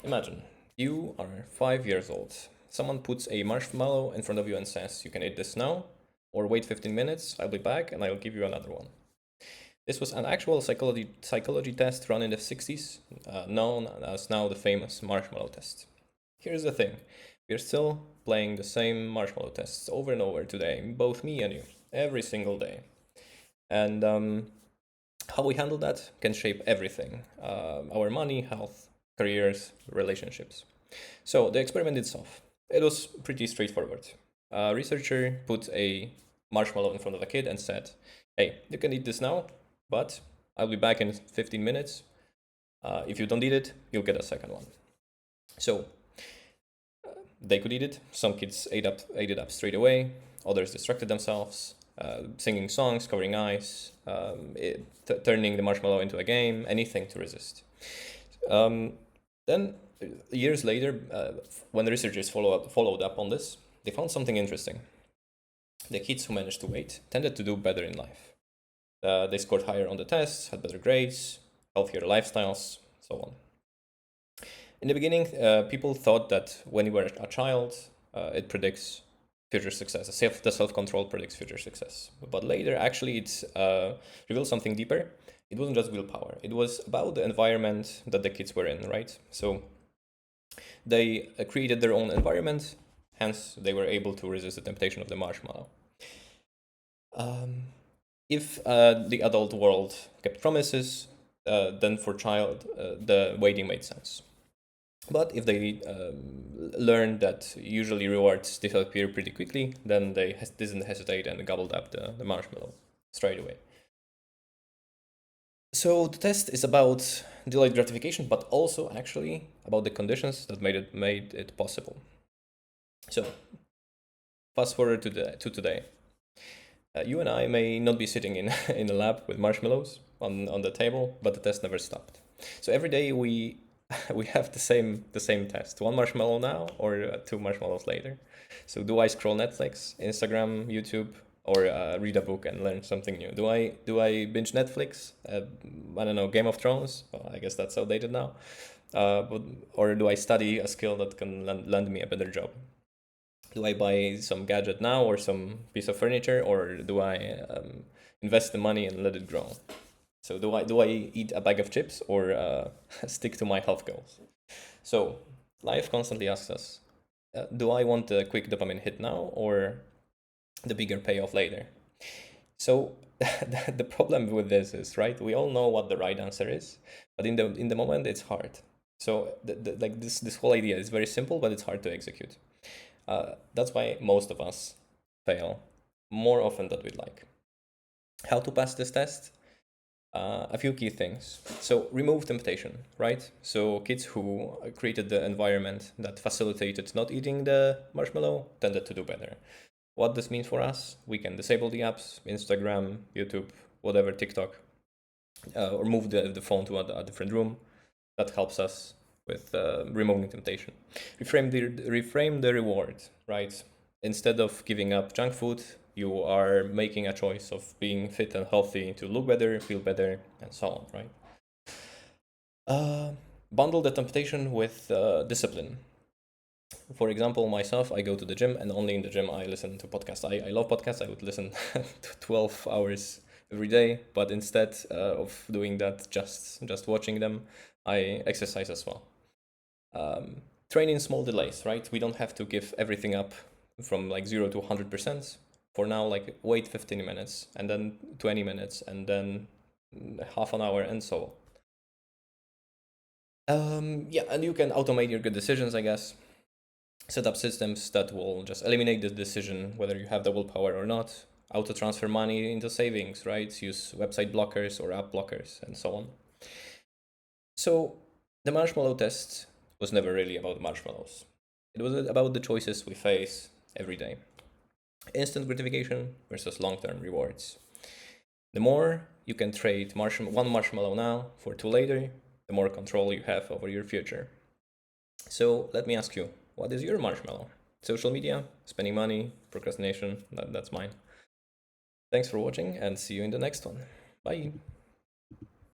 Imagine you are 5 years old. Someone puts a marshmallow in front of you and says, "You can eat this now, or wait 15 minutes, I'll be back and I'll give you another one." This was an actual psychology test run in the 60s, known as now the famous marshmallow test. Here's the thing, we're still playing the same marshmallow tests over and over today, both me and you, every single day. And how we handle that can shape everything, our money, health, careers, relationships. So the experiment itself, it was pretty straightforward. A researcher put a marshmallow in front of a kid and said, "Hey, you can eat this now, but I'll be back in 15 minutes. If you don't eat it, you'll get a second one." So they could eat it. Some kids ate it up straight away. Others distracted themselves, singing songs, covering eyes, turning the marshmallow into a game, anything to resist. Then years later, when the researchers followed up on this, they found something interesting. The kids who managed to wait tended to do better in life. They scored higher on the tests, had better grades, healthier lifestyles, so on. In the beginning, people thought that when you were a child, it predicts future success. The self-control predicts future success. But later, actually, it revealed something deeper. It wasn't just willpower. It was about the environment that the kids were in, right? So they created their own environment, hence they were able to resist the temptation of the marshmallow. If the adult world kept promises, then for child, the waiting made sense. But if they learned that usually rewards disappear pretty quickly, then they didn't hesitate and gobbled up the marshmallow straight away. So the test is about delayed gratification, but also actually about the conditions that made it possible. So fast forward to today. You and I may not be sitting in in a lab with marshmallows on the table, but the test never stopped. So every day we have the same test: one marshmallow now or two marshmallows later. So do I scroll Netflix, Instagram, YouTube, or read a book and learn something new? Do I binge Netflix? I don't know, Game of Thrones. Well, I guess that's outdated now. Or do I study a skill that can land me a better job? Do I buy some gadget now or some piece of furniture, or do I invest the money and let it grow? So do I eat a bag of chips or stick to my health goals? So life constantly asks us, do I want a quick dopamine hit now or the bigger payoff later? So the problem with this is, right, we all know what the right answer is, but in the moment it's hard. So like this whole idea is very simple, but it's hard to execute. That's why most of us fail more often than we'd like. How to pass this test? A few key things. So remove temptation, right? So kids who created the environment that facilitated not eating the marshmallow tended to do better. What this means for us, we can disable the apps, Instagram, YouTube, whatever, TikTok, or move the phone to a different room. That helps us with removing temptation. Reframe the reward, right? Instead of giving up junk food, you are making a choice of being fit and healthy to look better, feel better, and so on, right? Bundle the temptation with discipline. For example, myself, I go to the gym, and only in the gym I listen to podcasts. I love podcasts. I would listen to 12 hours every day, but instead of doing that, just watching them, I exercise as well. Train in small delays, right? We don't have to give everything up from like 0 to 100%. For now, like wait 15 minutes and then 20 minutes and then half an hour and so on. Yeah, and you can automate your good decisions, I guess. Set up systems that will just eliminate the decision whether you have the willpower or not. Auto transfer money into savings, right? Use website blockers or app blockers and so on. So the marshmallow test was never really about marshmallows. It was about the choices we face every day. Instant gratification versus long-term rewards. The more you can trade one marshmallow now for two later, the more control you have over your future. So let me ask you, what is your marshmallow? Social media, spending money, procrastination, that's mine. Thanks for watching and see you in the next one. Bye.